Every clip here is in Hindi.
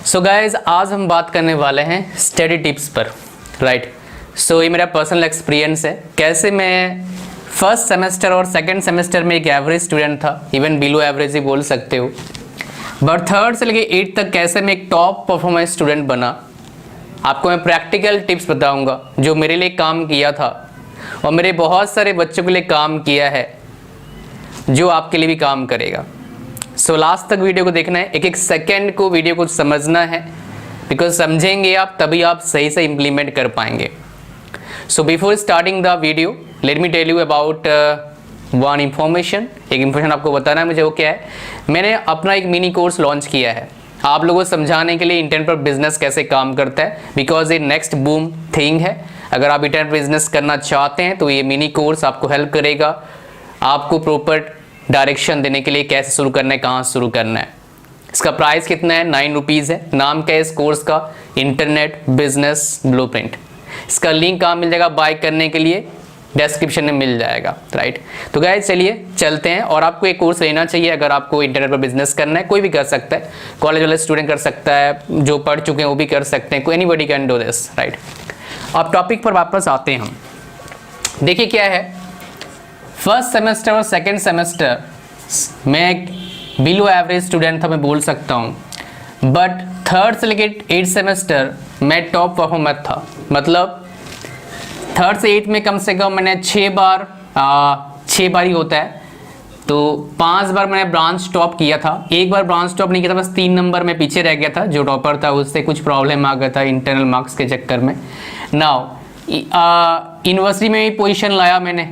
सो गाइज आज हम बात करने वाले हैं स्टडी टिप्स पर, राइट। सो ये मेरा पर्सनल एक्सपीरियंस है, कैसे मैं फर्स्ट सेमेस्टर और सेकंड सेमेस्टर में एक एवरेज स्टूडेंट था, इवन बिलो एवरेज ही बोल सकते हो, बट थर्ड से लेके 8 तक कैसे मैं एक टॉप परफॉर्मेंस स्टूडेंट बना। आपको मैं प्रैक्टिकल टिप्स बताऊंगा जो मेरे लिए काम किया था और मेरे बहुत सारे बच्चों के लिए काम किया है, जो आपके लिए भी काम करेगा। सो लास्ट तक वीडियो को देखना है, एक एक सेकेंड को वीडियो को समझना है, बिकॉज समझेंगे आप तभी आप सही से इम्प्लीमेंट कर पाएंगे। So before starting the video let me tell you about one information. एक इन्फॉर्मेशन आपको बताना है मुझे, वो क्या है। मैंने अपना एक मिनी कोर्स लॉन्च किया है आप लोगों को समझाने के लिए, इंटरनेट पर बिजनेस कैसे काम करता है, बिकॉज ये नेक्स्ट बूम थिंग है। अगर आप इंटरनेट बिजनेस करना चाहते हैं तो ये मिनी कोर्स आपको हेल्प करेगा, आपको प्रॉपर डायरेक्शन देने के लिए कैसे शुरू करना है, कहाँ शुरू करना है। इसका प्राइस कितना है? 9 रुपीज़ है। नाम क्या है इस कोर्स का? Internet business blueprint. इसका लिंक कहाँ मिल जाएगा बाय करने के लिए? डिस्क्रिप्शन में मिल जाएगा, राइट। तो गाइस चलिए चलते हैं। और आपको एक कोर्स लेना चाहिए अगर आपको इंटरनेट पर बिजनेस करना है। कोई भी कर सकता है, कॉलेज वाले स्टूडेंट कर सकता है, जो पढ़ चुके हैं वो भी कर सकते हैं, कोई anybody can do this, right. अब टॉपिक पर वापस आते हैं हम। देखिए क्या है, फर्स्ट सेमेस्टर और सेकेंड सेमेस्टर मैं एक बिलो एवरेज स्टूडेंट था, मैं बोल सकता हूँ, बट थर्ड से लेकर 8 सेमेस्टर मैं टॉप परफॉर्मर था। मतलब थर्ड से 8 में कम से कम मैंने 6 बार ही होता है, तो 5 बार मैंने ब्रांच टॉप किया था। एक बार ब्रांच टॉप नहीं किया था, बस 3 नंबर में पीछे रह गया था। जो टॉपर था उससे कुछ प्रॉब्लम आ गया था इंटरनल मार्क्स के चक्कर में। नाउ यूनिवर्सिटी में भी पोजीशन लाया मैंने,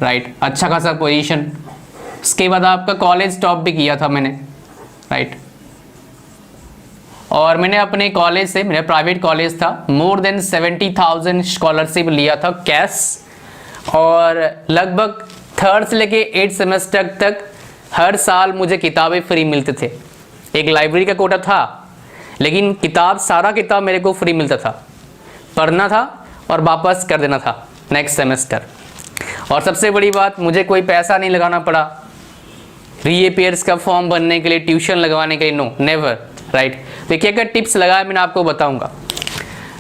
राइट, अच्छा खासा पोजीशन। उसके बाद आपका कॉलेज टॉप भी किया था मैंने, राइट। और मैंने अपने कॉलेज से, मेरा प्राइवेट कॉलेज था, मोर देन 70,000 स्कॉलरशिप लिया था कैश। और लगभग थर्ड से लेके 8 सेमेस्टर तक हर साल मुझे किताबें फ्री मिलते थे। एक लाइब्रेरी का कोटा था, लेकिन सारा किताब मेरे को फ्री मिलता था। पढ़ना था और वापस कर देना था नेक्स्ट सेमेस्टर। और सबसे बड़ी बात, मुझे कोई पैसा नहीं लगाना पड़ा रीअपियर्स का फॉर्म भरने के लिए, ट्यूशन लगवाने के लिए, नो नेवर, राइट। तो क्या क्या टिप्स लगाया मैंने आपको बताऊंगा।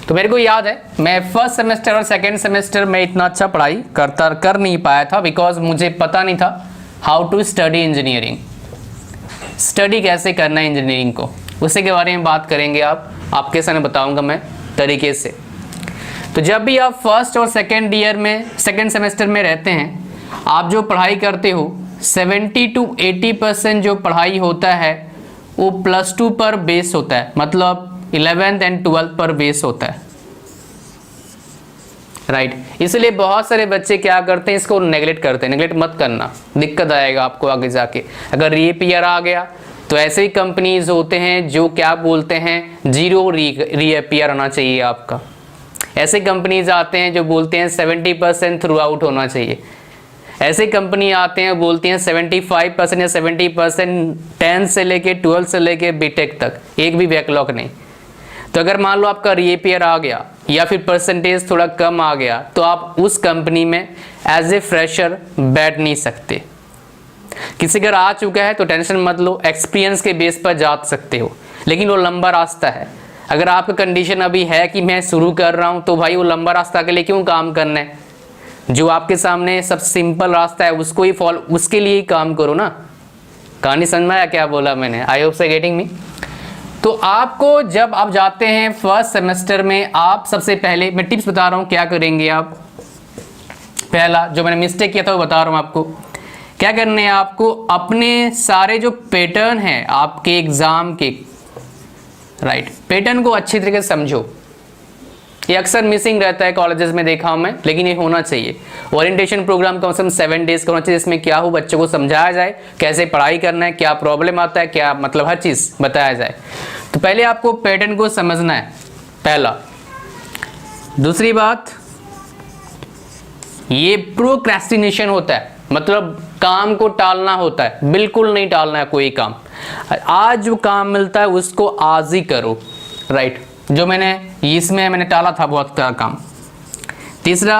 तो मेरे को याद है मैं फर्स्ट सेमेस्टर और सेकेंड सेमेस्टर में इतना अच्छा पढ़ाई कर नहीं पाया था, बिकॉज मुझे पता नहीं था how to study engineering, study कैसे करना है इंजीनियरिंग को, उसी के बारे में बात करेंगे। आपके सामने बताऊंगा मैं तरीके से। तो जब भी आप फर्स्ट और सेकेंड ईयर में, सेकेंड सेमेस्टर में रहते हैं, आप जो पढ़ाई करते हो 70 to 80% जो पढ़ाई होता है वो +2 पर बेस होता है, मतलब 11th and 12th पर बेस होता है, राइट। इसलिए बहुत सारे बच्चे क्या करते हैं, इसको नेगलेक्ट करते हैं। नेगलेक्ट मत करना, दिक्कत आएगा आपको आगे जाके। अगर रीअपियर आ गया तो ऐसे ही कंपनीज होते हैं जो क्या बोलते हैं, 0 रीअपियर आना चाहिए आपका। ऐसे कंपनीज आते हैं जो बोलते हैं 70% थ्रू आउट होना चाहिए। ऐसे कंपनी आते हैं बोलती हैं 75% या 70% 10 से लेके 12 से लेके बीटेक तक, एक भी बैकलॉग नहीं। तो अगर मान लो आपका रीअपियर आ गया या फिर परसेंटेज थोड़ा कम आ गया, तो आप उस कंपनी में एज ए फ्रेशर बैठ नहीं सकते। किसी अगर आ चुका है तो टेंशन मत लो, एक्सपीरियंस के बेस पर जा सकते हो, लेकिन वो लंबा रास्ता है। अगर आपका कंडीशन अभी है कि मैं शुरू कर रहा हूँ, तो भाई वो लंबा रास्ता के लिए क्यों काम करना है? जो आपके सामने सब सिंपल रास्ता है उसको ही फॉलो, उसके लिए ही काम करो ना। कहानी समझ में आया क्या बोला मैंने? आई होप से गेटिंग मी। तो आपको जब आप जाते हैं फर्स्ट सेमेस्टर में, आप सबसे पहले मैं टिप्स बता रहा हूँ क्या करेंगे आप। पहला जो मैंने मिस्टेक किया था वो बता रहा हूँ आपको। क्या करने हैं आपको, अपने सारे जो पैटर्न है आपके एग्जाम के, राइट, पैटर्न को अच्छी तरीके से समझो। ये अक्सर मिसिंग रहता है कॉलेजेस में, देखा हूं मैं, लेकिन ये होना चाहिए। ओरिएंटेशन प्रोग्राम कम से कम 7 डेज का होना चाहिए, जिसमें क्या हो बच्चों को समझाया जाए कैसे पढ़ाई करना है, क्या प्रॉब्लम आता है, क्या मतलब हर चीज़ बताया जाए। तो पहले आपको पैटर्न को समझना है, पहला। दूसरी बात, ये प्रोक्रेस्टिनेशन होता है, मतलब काम को टालना होता है। बिल्कुल नहीं टालना है कोई काम। आज जो काम मिलता है उसको आज ही करो, राइट। जो मैंने टाला था बहुत सारा काम। तीसरा,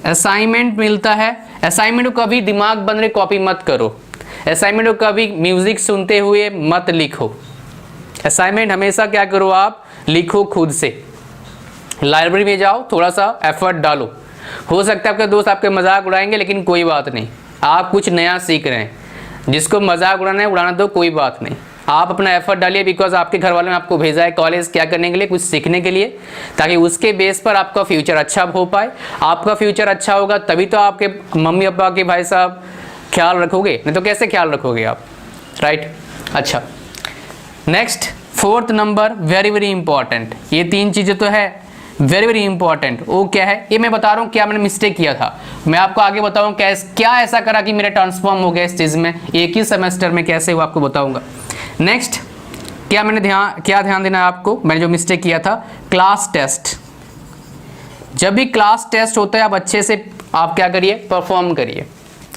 असाइनमेंट मिलता है, असाइनमेंट को कभी दिमाग बंद रहे कॉपी मत करो। असाइनमेंट को कभी म्यूजिक सुनते हुए मत लिखो, असाइनमेंट हमेशा क्या करो, आप लिखो खुद से, लाइब्रेरी में जाओ, थोड़ा सा एफर्ट डालो। हो सकता है आपके दोस्त आपके मजाक उड़ाएंगे, लेकिन कोई बात नहीं, आप कुछ नया सीख रहे हैं। जिसको मजाक उड़ाना है उड़ाना दो, कोई बात नहीं, आप अपना एफर्ट डालिए। बिकॉज आपके घर वालों ने आपको भेजा है कॉलेज क्या करने के लिए, कुछ सीखने के लिए, ताकि उसके बेस पर आपका फ्यूचर अच्छा हो पाए। आपका फ्यूचर अच्छा होगा तभी तो आपके मम्मी पापा के भाई साहब ख्याल रखोगे, नहीं तो कैसे ख्याल रखोगे आप, राइट। अच्छा, next 4th number, very very important. ये 3 चीज़ें तो है वेरी वेरी इंपॉर्टेंट। वो क्या है, ये मैं बता रहा हूँ क्या मैंने मिस्टेक किया था, मैं आपको आगे बताऊँ क्या ऐसा करा कि मेरा ट्रांसफॉर्म हो गया इस चीज़ में, एक ही सेमेस्टर में कैसे हुआ आपको बताऊँगा। नेक्स्ट, क्या ध्यान देना है आपको, मैंने जो मिस्टेक किया था, क्लास टेस्ट। जब भी क्लास टेस्ट होता है आप अच्छे से आप क्या करिए, परफॉर्म करिए,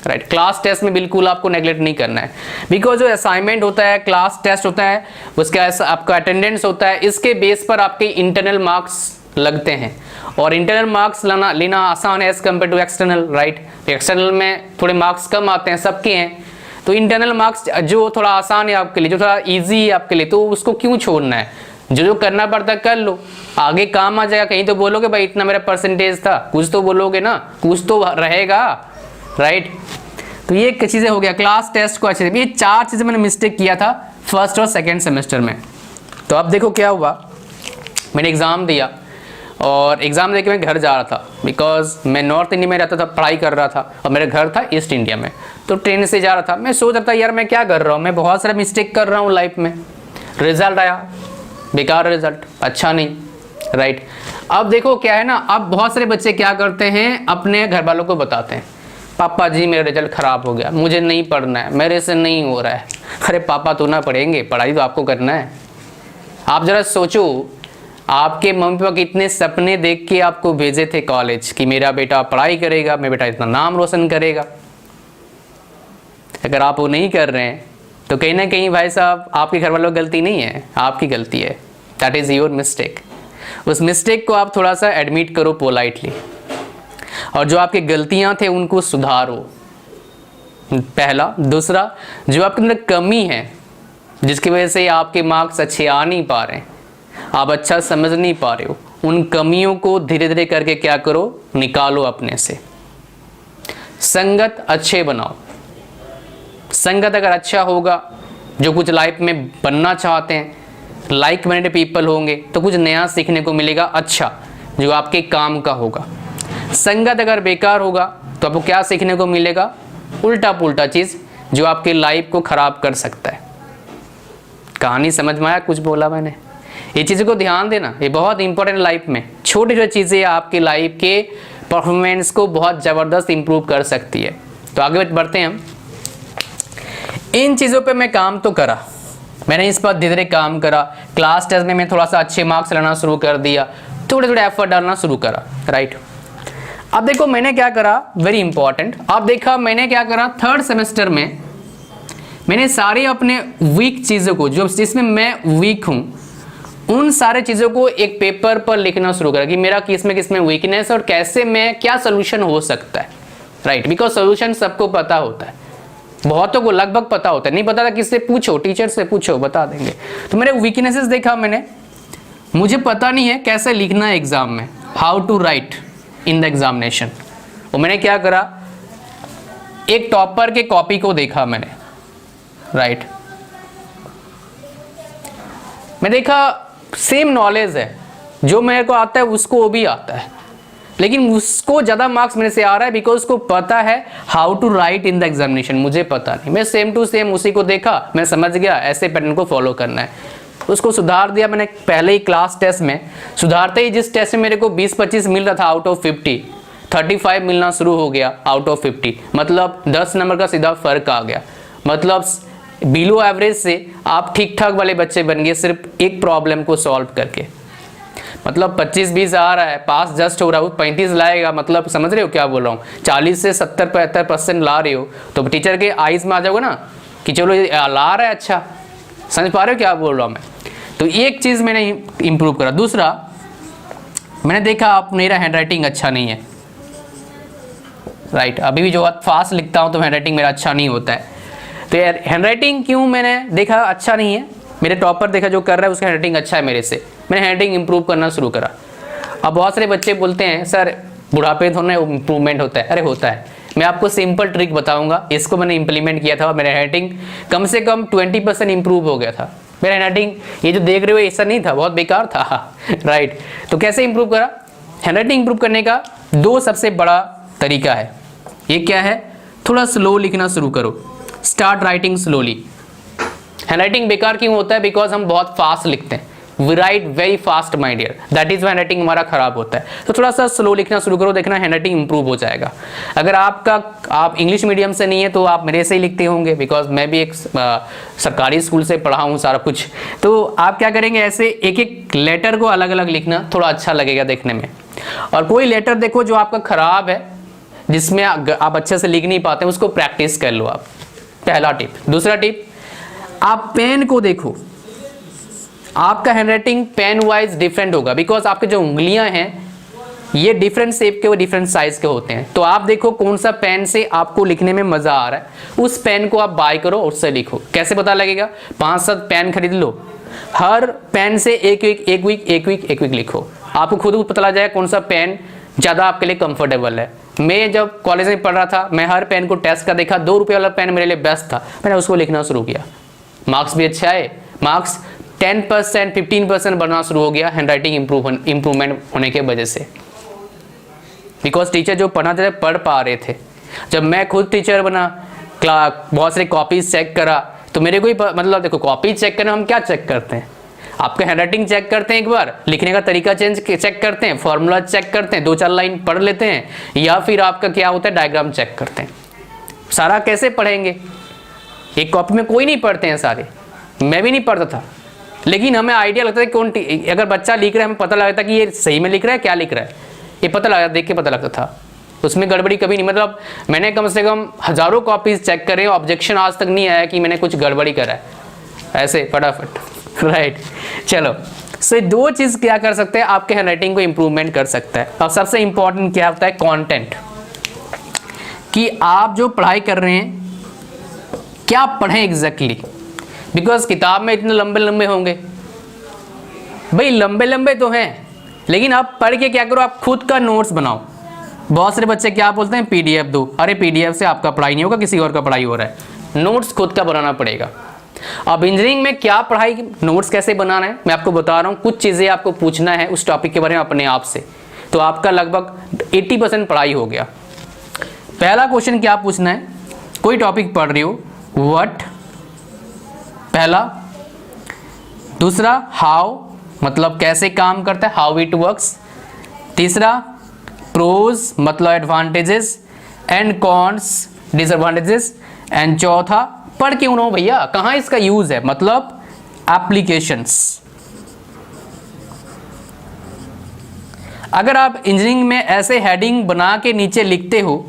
राइट। क्लास टेस्ट में बिल्कुल आपको नेगलेक्ट नहीं करना है, बिकॉज जो असाइनमेंट होता है, क्लास टेस्ट होता है, उसका आपका अटेंडेंस होता है, इसके बेस पर आपके इंटरनल मार्क्स लगते हैं। और इंटरनल मार्क्स लेना आसान है as compare to external, right. External में थोड़े मार्क्स कम आते हैं, सबके हैं, तो इंटरनल मार्क्स जो थोड़ा आसान है आपके लिए, जो थोड़ा इजी है आपके लिए, तो उसको क्यों छोड़ना है, जो करना पड़ता है कर लो, आगे काम आ जाएगा। कहीं तो बोलोगे भाई इतना मेरा परसेंटेज था, कुछ तो बोलोगे ना, कुछ तो रहेगा, राइट। तो ये चीज़ें हो गया, क्लास टेस्ट को अच्छे से, ये 4 चीज़ें मैंने मिस्टेक किया था फर्स्ट और सेकेंड सेमेस्टर में। तो अब देखो क्या हुआ, मैंने एग्ज़ाम दिया और एग्ज़ाम देके मैं घर जा रहा था, बिकॉज मैं नॉर्थ इंडिया में रहता था, पढ़ाई कर रहा था, और मेरा घर था ईस्ट इंडिया में, तो ट्रेन से जा रहा था। मैं सोच रहा था यार मैं क्या कर रहा हूँ, मैं बहुत सारा मिस्टेक कर रहा हूँ लाइफ में। रिजल्ट आया, बेकार रिजल्ट, अच्छा नहीं, राइट। अब देखो क्या है ना, अब बहुत सारे बच्चे क्या करते हैं, अपने घर वालों को बताते हैं, पापा जी मेरा रिजल्ट ख़राब हो गया, मुझे नहीं पढ़ना है, मेरे से नहीं हो रहा है। अरे पापा तो ना पढ़ेंगे, पढ़ाई तो आपको करना है। आप ज़रा सोचो, आपके मम्मी पापा कितने सपने देख के आपको भेजे थे कॉलेज कि मेरा बेटा पढ़ाई करेगा, मेरा बेटा इतना नाम रोशन करेगा। अगर आप वो नहीं कर रहे हैं तो कहीं ना कहीं भाई साहब आपके घर वालों की गलती नहीं है, आपकी गलती है। That is your mistake. उस मिस्टेक को आप थोड़ा सा एडमिट करो पोलाइटली, और जो आपकी गलतियां थे उनको सुधारो, पहला। दूसरा, जो आपके अंदर कमी है जिसकी वजह से आपके मार्क्स अच्छे आ नहीं पा रहे हैं, आप अच्छा समझ नहीं पा रहे हो, उन कमियों को धीरे धीरे करके क्या करो, निकालो अपने से। संगत अच्छे बनाओ, संगत अगर अच्छा होगा, जो कुछ लाइफ में बनना चाहते हैं, लाइक माइंडेड पीपल होंगे, तो कुछ नया सीखने को मिलेगा अच्छा, जो आपके काम का होगा। संगत अगर बेकार होगा तो आपको क्या सीखने को मिलेगा, उल्टा पुल्टा चीज़, जो आपके लाइफ को खराब कर सकता है। कहानी समझ में आया, कुछ बोला मैंने? ये चीज़ों को ध्यान देना, ये बहुत इंपॉर्टेंट लाइफ में। छोटी छोटी चीज़ें आपके लाइफ के परफॉर्मेंस को बहुत ज़बरदस्त इंप्रूव कर सकती है। तो आगे बढ़ते हैं हम। इन चीज़ों पे मैं काम तो करा, मैंने इस पर धीरे धीरे काम करा। क्लास टेस्ट में मैं थोड़ा सा अच्छे मार्क्स लाना शुरू कर दिया, थोड़े थोड़े एफर्ट डालना शुरू करा, राइट। अब देखो मैंने क्या करा, वेरी इंपॉर्टेंट। अब देखा मैंने क्या करा, 3rd सेमेस्टर में मैंने सारे अपने वीक चीज़ों को, जो जिसमें मैं वीक हूँ, उन सारे चीज़ों को एक पेपर पर लिखना शुरू करा कि मेरा किसमें वीकनेस और कैसे मैं, क्या सोल्यूशन हो सकता है, राइट। बिकॉज सोल्यूशन सबको पता होता है, बहुतों को लगभग पता होता है, नहीं पता था किससे पूछो, टीचर से पूछो, बता देंगे। तो मेरे वीकनेसेस देखा मैंने, मुझे पता नहीं है कैसे लिखना है एग्जाम में, how to write in the examination. तो मैंने क्या करा, एक टॉपर के कॉपी को देखा मैंने, राइट। मैं देखा सेम नॉलेज है, जो मेरे को आता है उसको वो भी आता है, लेकिन उसको ज़्यादा मार्क्स मेरे से आ रहा है बिकॉज उसको पता है how to write in the examination. मुझे पता नहीं, मैं सेम टू सेम उसी को देखा, मैं समझ गया ऐसे पैटर्न को फॉलो करना है, उसको सुधार दिया मैंने पहले ही क्लास टेस्ट में। सुधारते ही जिस टेस्ट में मेरे को 20-25 मिल रहा था आउट ऑफ 50, 35 मिलना शुरू हो गया आउट ऑफ 50, मतलब 10 नंबर का सीधा फर्क आ गया। मतलब बिलो एवरेज से आप ठीक ठाक वाले बच्चे बन गए, सिर्फ एक प्रॉब्लम को सॉल्व करके। मतलब 25-20 आ रहा है, पास जस्ट हो रहा है, 35 लाएगा, मतलब समझ रहे हो क्या बोल रहा हूँ, 40 से 70-75% ला रहे हो, तो टीचर के आइज में आ जाओगे ना कि चलो ये ला रहा है, अच्छा समझ पा रहे हो क्या बोल रहा हूँ मैं। तो एक चीज़ मैंने इम्प्रूव करा। दूसरा, मैंने देखा आप मेरा हैंड राइटिंग अच्छा नहीं है, राइट। अभी भी जो फास्ट लिखता हूँ तो हैंड राइटिंग मेरा अच्छा नहीं होता है। तो यार हैंड राइटिंग क्यों मैंने देखा अच्छा नहीं है, मेरे टॉपर देखा जो कर रहा है उसका हैंडराइटिंग अच्छा है मेरे से, मैंने हैंडराइटिंग इंप्रूव करना शुरू करा। अब बहुत सारे बच्चे बोलते हैं सर बुढ़ापे थोड़ा इंप्रूवमेंट होता है। अरे होता है, मैं आपको सिंपल ट्रिक बताऊंगा, इसको मैंने इंप्लीमेंट किया था, मेरा हैंडराइटिंग कम से कम 20% इंप्रूव हो गया था। मेरा हैंडराइटिंग ये जो देख रहे हो ऐसा नहीं था, बहुत बेकार था राइट। तो कैसे इंप्रूव करा? हैंडराइटिंग इंप्रूव करने का 2 सबसे बड़ा तरीका है। ये क्या है? थोड़ा स्लो लिखना शुरू करो, स्टार्ट राइटिंग स्लोली। हैंडराइटिंग बेकार क्यों होता है? बिकॉज हम बहुत फास्ट लिखते हैं, we write very fast my dear, that is handwriting हमारा खराब होता है। तो थोड़ा सा स्लो लिखना शुरू करो, देखना हैंडराइटिंग इंप्रूव हो जाएगा। अगर आप इंग्लिश मीडियम से नहीं है तो आप मेरे से ही लिखते होंगे, बिकॉज मैं भी एक सरकारी स्कूल से पढ़ा हूँ सारा कुछ। तो आप क्या करेंगे, ऐसे एक एक लेटर को अलग अलग लिखना, थोड़ा अच्छा लगेगा देखने में। और कोई लेटर देखो जो आपका खराब है, जिसमें आप अच्छे से लिख नहीं पाते, उसको प्रैक्टिस कर लो आप, पहला टिप। दूसरा टिप, आप पेन को देखो, आपका हैंडराइटिंग पेन वाइज डिफरेंट होगा, बिकॉज आपके जो उंगलियां हैं ये डिफरेंट शेप के और डिफरेंट साइज के होते हैं। तो आप देखो कौन सा पेन से आपको लिखने में मजा आ रहा है, उस पेन को आप बाय करो और उससे लिखो। कैसे पता लगेगा? 5-7 पेन खरीद लो, हर पेन से एक वीक लिखो, आपको खुद पता लग जाएगा कौन सा पेन ज़्यादा आपके लिए कंफर्टेबल है। मैं जब कॉलेज में पढ़ रहा था, मैं हर पेन को टेस्ट कर देखा, 2 रुपये वाला पेन मेरे लिए बेस्ट था, मैंने उसको लिखना शुरू किया, मार्क्स भी अच्छा है, मार्क्स 10% 15% बढ़ना शुरू हो गया हैंडराइटिंग इंप्रूवमेंट होने के वजह से। बिकॉज टीचर जो पढ़ाते थे पढ़ पा रहे थे। जब मैं खुद टीचर बना, बहुत सारी कॉपीज चेक करा, तो मेरे को ही मतलब देखो कॉपीज चेक करना, हम क्या चेक करते हैं? आपका हैंडराइटिंग चेक करते हैं, एक बार लिखने का तरीका चेक करते हैं, फॉर्मूला चेक करते हैं, 2-4 लाइन पढ़ लेते हैं, या फिर आपका क्या होता है डायग्राम चेक करते हैं। सारा कैसे पढ़ेंगे? एक कॉपी में कोई नहीं पढ़ते हैं सारे, मैं भी नहीं पढ़ता था, लेकिन हमें आइडिया लगता था कौन अगर बच्चा लिख रहा है हमें पता लगता कि ये सही में लिख रहा है, क्या लिख रहा है, ये पता लगा, देख के पता लगता था, उसमें गड़बड़ी कभी नहीं। मतलब मैंने कम से कम हजारों कॉपीज चेक करे, ऑब्जेक्शन आज तक नहीं आया कि मैंने कुछ गड़बड़ी करा है, ऐसे फटाफट राइट। चलो, सो 2 चीज क्या कर सकते हैं, आपके हैंडराइटिंग को इंप्रूवमेंट कर सकता है। और सबसे इंपॉर्टेंट क्या होता है? कंटेंट, कि आप जो पढ़ाई कर रहे हैं क्या पढ़ें एग्जैक्टली। बिकॉज किताब में इतने लंबे लंबे होंगे, भाई लंबे लंबे तो हैं, लेकिन आप पढ़ के क्या करो, आप खुद का नोट्स बनाओ। बहुत सारे बच्चे क्या बोलते हैं, पीडीएफ दो। अरे पीडीएफ से आपका पढ़ाई नहीं होगा, किसी और का पढ़ाई हो रहा है, नोट्स खुद का बनाना पड़ेगा। अब इंजीनियरिंग में क्या पढ़ाई, नोट्स कैसे बनाना है मैं आपको बता रहा हूँ। कुछ चीज़ें आपको पूछना है उस टॉपिक के बारे में अपने आप से, तो आपका लगभग 80% पढ़ाई हो गया। पहला क्वेश्चन क्या पूछना है, कोई टॉपिक पढ़ रही हो, व्हाट पहला, दूसरा हाउ मतलब कैसे काम करता है, हाउ इट वर्क्स, तीसरा प्रोज मतलब advantages and cons disadvantages, and चौथा पढ़ क्यों ना हो भैया, कहाँ इसका यूज है, मतलब एप्लीकेशंस। अगर आप इंजीनियरिंग में ऐसे हेडिंग बना के नीचे लिखते हो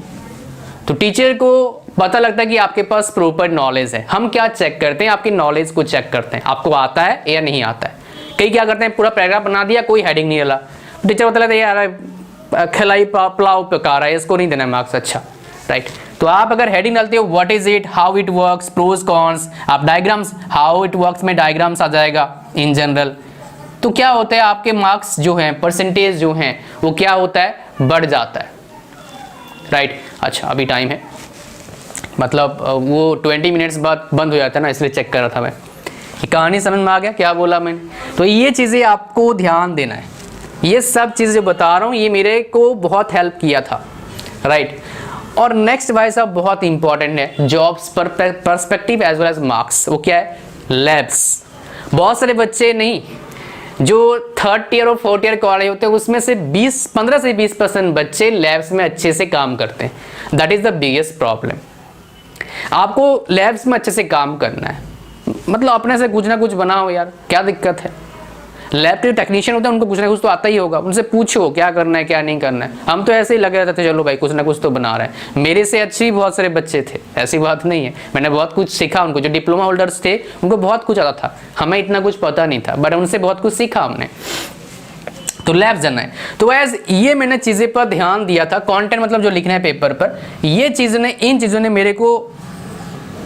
तो टीचर को पता लगता है कि आपके पास प्रॉपर नॉलेज है। हम क्या चेक करते हैं, आपकी नॉलेज को चेक करते हैं, आपको आता है या नहीं आता है। कई क्या करते हैं, पूरा पैराग्राफ बना दिया, कोई हेडिंग नहीं डाला, टीचर बता है यार खिलाई पुलाव पका रहा है, इसको नहीं देना मार्क्स, अच्छा राइट। तो आप अगर हेडिंग डालते हो what is it, how it works, pros cons, आप डायग्राम्स, हाउ इट वर्क्स में डायग्राम्स आ जाएगा इन जनरल, तो क्या होता है आपके मार्क्स जो हैं, परसेंटेज जो हैं, वो क्या होता है, बढ़ जाता है राइट। अच्छा अभी टाइम है, मतलब वो 20 मिनट्स बाद बंद हो जाता है ना, इसलिए चेक कर रहा था मैं। कहानी समझ में आ गया क्या बोला मैंने? तो ये चीज़ें आपको ध्यान देना है, ये सब चीज़ें जो बता रहा हूँ ये मेरे को बहुत हेल्प किया था राइट। और नेक्स्ट भाई साहब बहुत इंपॉर्टेंट है, जॉब्स पर perspective as well as marks, वो क्या है, लैब्स। बहुत सारे बच्चे नहीं, जो 3rd ईयर और 4th ईयर कॉलेज होते हैं उसमें से 15 से 20% बच्चे लैब्स में अच्छे से काम करते हैं। That is the biggest problem. आपको लैब्स में अच्छे से काम करना है, मतलब अपने से कुछ ना कुछ बनाओ यार, क्या दिक्कत है। लैब के टेक्नीशियन होते हैं उनको कुछ ना कुछ तो आता ही होगा, उनसे पूछो क्या करना है क्या नहीं करना है। हम तो ऐसे ही लगे रहते थे, चलो भाई कुछ ना कुछ तो बना रहे हैं। मेरे से अच्छे बहुत सारे बच्चे थे, ऐसी बात नहीं है, मैंने बहुत कुछ सीखा उनको। जो डिप्लोमा होल्डर्स थे उनको बहुत कुछ आता था, हमें इतना कुछ पता नहीं था, बट उनसे बहुत कुछ सीखा हमने। तो लैब जाना है, तो एज ये मैंने चीज़ें पर ध्यान दिया था। कंटेंट मतलब जो लिखना है पेपर पर, ये चीज़ों ने, इन चीज़ों ने मेरे को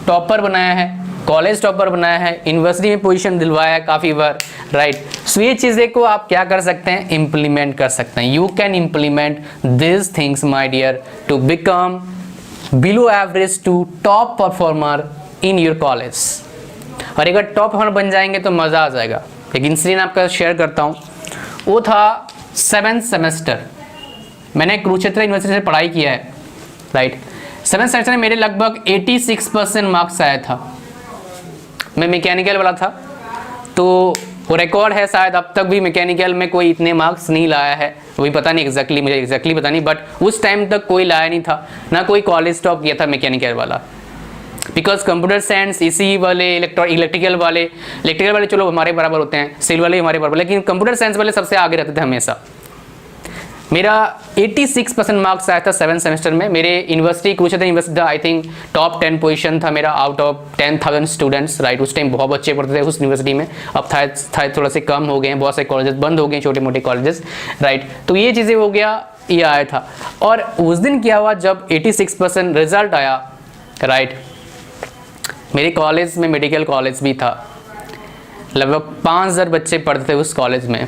टॉपर बनाया है, कॉलेज टॉपर बनाया है, यूनिवर्सिटी में पोजीशन दिलवाया है काफ़ी बार, राइट। सो ये चीज़ें को आप क्या कर सकते हैं, इम्प्लीमेंट कर सकते हैं। You can implement this things my dear to become below average to top performer in your college. और अगर टॉप परफॉर्मर बन जाएंगे तो मज़ा आ जाएगा। एक इंसिडेंट आपका शेयर करता हूँ, वो था 7th सेमेस्टर। मैंने कुरुक्षेत्र यूनिवर्सिटी से पढ़ाई किया है, राइट। 7th सेमेस्टर में मेरे लगभग 86% मार्क्स आया था। मैं मैकेनिकल वाला था, तो वो रिकॉर्ड है, शायद अब तक भी मैकेनिकल में कोई इतने मार्क्स नहीं लाया है, वही पता नहीं एग्जैक्टली, मुझे एग्जैक्टली पता नहीं, बट उस टाइम तक कोई लाया नहीं था, ना कोई कॉलेज टॉप किया था मैकेनिकल वाला। बिकॉज कंप्यूटर साइंस, इसी वाले इलेक्ट्रिकल वाले चलो हमारे बराबर होते हैं, सिविल वाले हमारे बराबर, लेकिन कंप्यूटर साइंस वाले सबसे आगे रहते थे हमेशा। मेरा 86% मार्क्स आया था 7th सेमेस्टर में। मेरे university Kurukshetra university I think top 10 position था मेरा आउट ऑफ 10,000 स्टूडेंट्स, राइट। उस टाइम बहुत बच्चे पढ़ते थे उस यूनिवर्सिटी में, अब था थोड़ा से कम हो गए हैं, बहुत से कॉलेजेस बंद हो गए, छोटे मोटे कॉलेजेस, राइट। तो ये चीज़ें हो गया, ये आया था। और उस दिन क्या हुआ, जब 86% रिजल्ट आया, राइट, मेरे कॉलेज में मेडिकल कॉलेज भी था, लगभग 5,000 बच्चे पढ़ते थे उस कॉलेज में।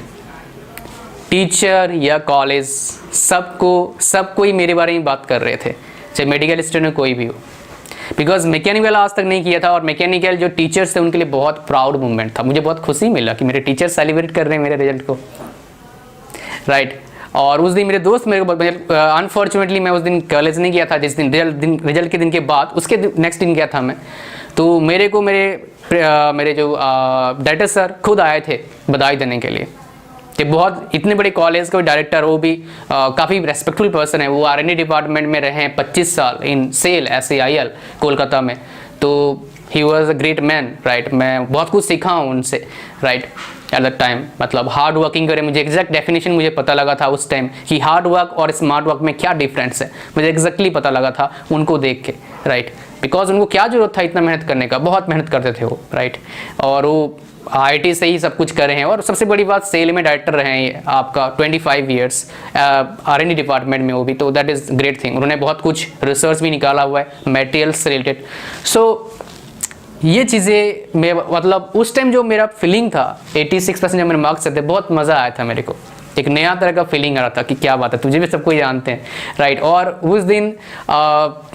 टीचर या कॉलेज सब कोई मेरे बारे में बात कर रहे थे, चाहे मेडिकल स्टूडेंट कोई भी हो। बिकॉज मैकेनिकल आज तक नहीं किया था, और मैकेनिकल जो टीचर्स थे उनके लिए बहुत प्राउड मोमेंट था। मुझे बहुत खुशी मिला कि मेरे टीचर सेलिब्रेट कर रहे हैं मेरे रिजल्ट को, राइट। और उस दिन मेरे दोस्त मेरे को, अनफॉर्चुनेटली मैं उस दिन कॉलेज नहीं गया था, जिस दिन रिजल्ट के दिन के बाद उसके नेक्स्ट दिन गया था मैं। तो मेरे जो डायरेक्टर सर खुद आए थे बधाई देने के लिए, कि बहुत इतने बड़े कॉलेज का डायरेक्टर, वो भी काफ़ी रेस्पेक्टफुल पर्सन है, वो R&D डिपार्टमेंट में रहे हैं 25 साल इन सेल SAIL कोलकाता में। तो he was a great man, right. मैं बहुत कुछ सीखा हूँ उनसे, राइट, एट द टाइम। मतलब हार्ड वर्किंग करें, मुझे एग्जैक्ट डेफिनेशन मुझे पता लगा था उस टाइम कि हार्ड वर्क और स्मार्ट वर्क में क्या डिफरेंस है, मुझे एग्जैक्टली पता लगा था उनको देख के, राइट। बिकॉज उनको क्या जरूरत था इतना मेहनत करने का, बहुत मेहनत करते थे वो, राइट। और वो IIT से ही सब कुछ कर रहे हैं, और सबसे बड़ी बात सेल में डायरेक्टर रहे हैं आपका 25 ईयर्स R&D डिपार्टमेंट में, वो भी, तो दैट इज़ ग्रेट थिंग। उन्होंने बहुत कुछ रिसर्च भी निकाला हुआ है मटेरियल्स से रिलेटेड। सो ये चीज़ें मैं, मतलब उस टाइम जो मेरा फीलिंग था 86% जब मेरे मार्क्स थे, बहुत मज़ा आया था मेरे को। एक नया तरह का फीलिंग आ रहा था कि क्या बात है, तुझे भी सबको जानते हैं, राइट। और उस दिन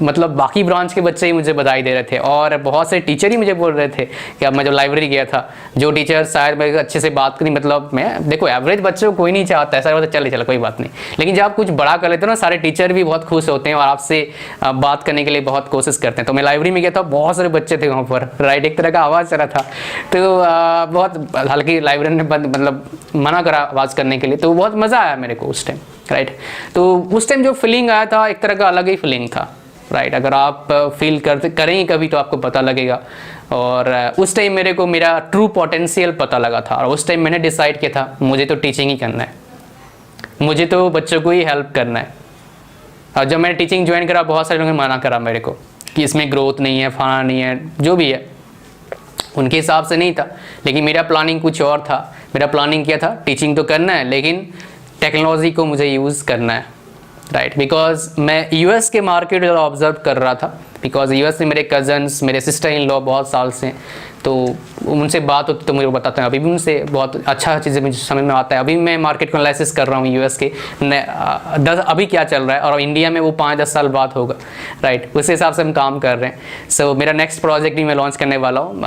मतलब बाकी ब्रांच के बच्चे ही मुझे बधाई दे रहे थे, और बहुत से टीचर ही मुझे बोल रहे थे कि अब मैं जब लाइब्रेरी गया था, जो टीचर शायद मेरे अच्छे से बात करी, मतलब मैं देखो एवरेज बच्चों को कोई नहीं चाहता है, सारे बात चल कोई बात नहीं, लेकिन जब आप कुछ बड़ा कर लेते हो ना, सारे टीचर भी बहुत खुश होते हैं और आपसे बात करने के लिए बहुत कोशिश करते हैं। तो मैं लाइब्रेरी में गया था, बहुत सारे बच्चे थे वहाँ पर, राइट, एक तरह का आवाज़ चला था। तो बहुत हालांकि लाइब्रेरी ने मतलब मना करा आवाज़ करने के लिए, तो बहुत मज़ा आया मेरे को उस टाइम, राइट। तो उस टाइम जो फीलिंग आया था एक तरह का अलग ही फीलिंग था, राइट। अगर आप फील करेंगे कभी तो आपको पता लगेगा। और उस टाइम मेरे को मेरा ट्रू पोटेंशियल पता लगा था, और उस टाइम मैंने डिसाइड किया था मुझे तो टीचिंग ही करना है, मुझे तो बच्चों को ही हेल्प करना है। और जब मैंने टीचिंग ज्वाइन करा, बहुत सारे लोगों ने मना करा मेरे को कि इसमें ग्रोथ नहीं है, फलाना नहीं है, जो भी है उनके हिसाब से नहीं था, लेकिन मेरा प्लानिंग कुछ और था। मेरा प्लानिंग किया था टीचिंग तो करना है, लेकिन टेक्नोलॉजी को मुझे यूज़ करना है, राइट। बिकॉज मैं US के मार्केट ऑब्जर्व कर रहा था, बिकॉज US में मेरे कज़न्स, मेरे सिस्टर इन लॉ बहुत साल से, तो उनसे बात होती तो मुझे बताते हैं, अभी भी उनसे बहुत अच्छा चीज़ें मुझे समझ में आता है। अभी मैं मार्केट को एनालिसिस कर रहा हूँ US के, अभी क्या चल रहा है, और इंडिया में वो 5-10 साल बाद होगा, राइट, उस हिसाब से हम काम कर रहे हैं। सो मेरा नेक्स्ट प्रोजेक्ट भी मैं लॉन्च करने वाला हूँ,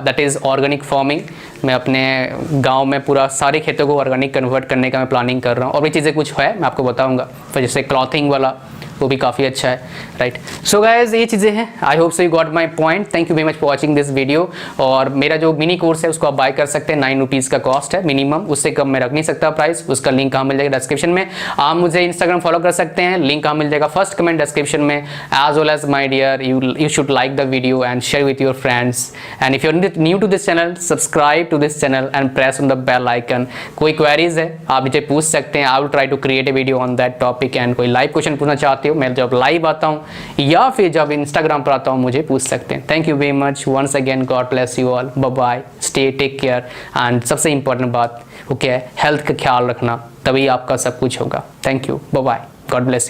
दैट इज़ ऑर्गेनिक फार्मिंग। मैं अपने गांव में पूरा सारे खेतों को ऑर्गेनिक कन्वर्ट करने का मैं प्लानिंग कर रहा हूँ, और भी चीज़ें कुछ है मैं आपको बताऊँगा, फिर जैसे क्लॉथिंग वाला वो भी काफ़ी अच्छा है, राइट। सो गाइज ये चीज़ें हैं, I hope so you got my point. Thank you very much for watching this video. और मेरा जो मिनी कोर्स है उसको आप बाय कर सकते हैं, 9 रुपीज़ का कॉस्ट है मिनिमम, उससे कम मैं रख नहीं सकता प्राइस। उसका लिंक कहाँ मिल जाएगा, डिस्क्रिप्शन में। आप मुझे इंस्टाग्राम फॉलो कर सकते हैं, लिंक कहाँ मिल जाएगा, फर्स्ट कमेंट डिस्क्रिप्शन में। As well as my dear, you should like the video and share with your friends, and if you are new to this channel, subscribe to this channel and press on the bell icon. कोई क्वेरीज है आप मुझे पूछ सकते हैं, I will try to create a video on that topic. And कोई लाइव क्वेश्चन पूछना चाहते हो, मैं जब लाइव आता हूँ या फिर जब इंस्टाग्राम पर आता हूँ, मुझे पूछ सकते हैं। Thank you very much once again, god bless you all, bye bye, stay, take care. And सबसे इंपॉर्टेंट बात वो क्या है, हेल्थ का ख्याल रखना, तभी आपका सब कुछ होगा। Thank you, bye bye, god bless you.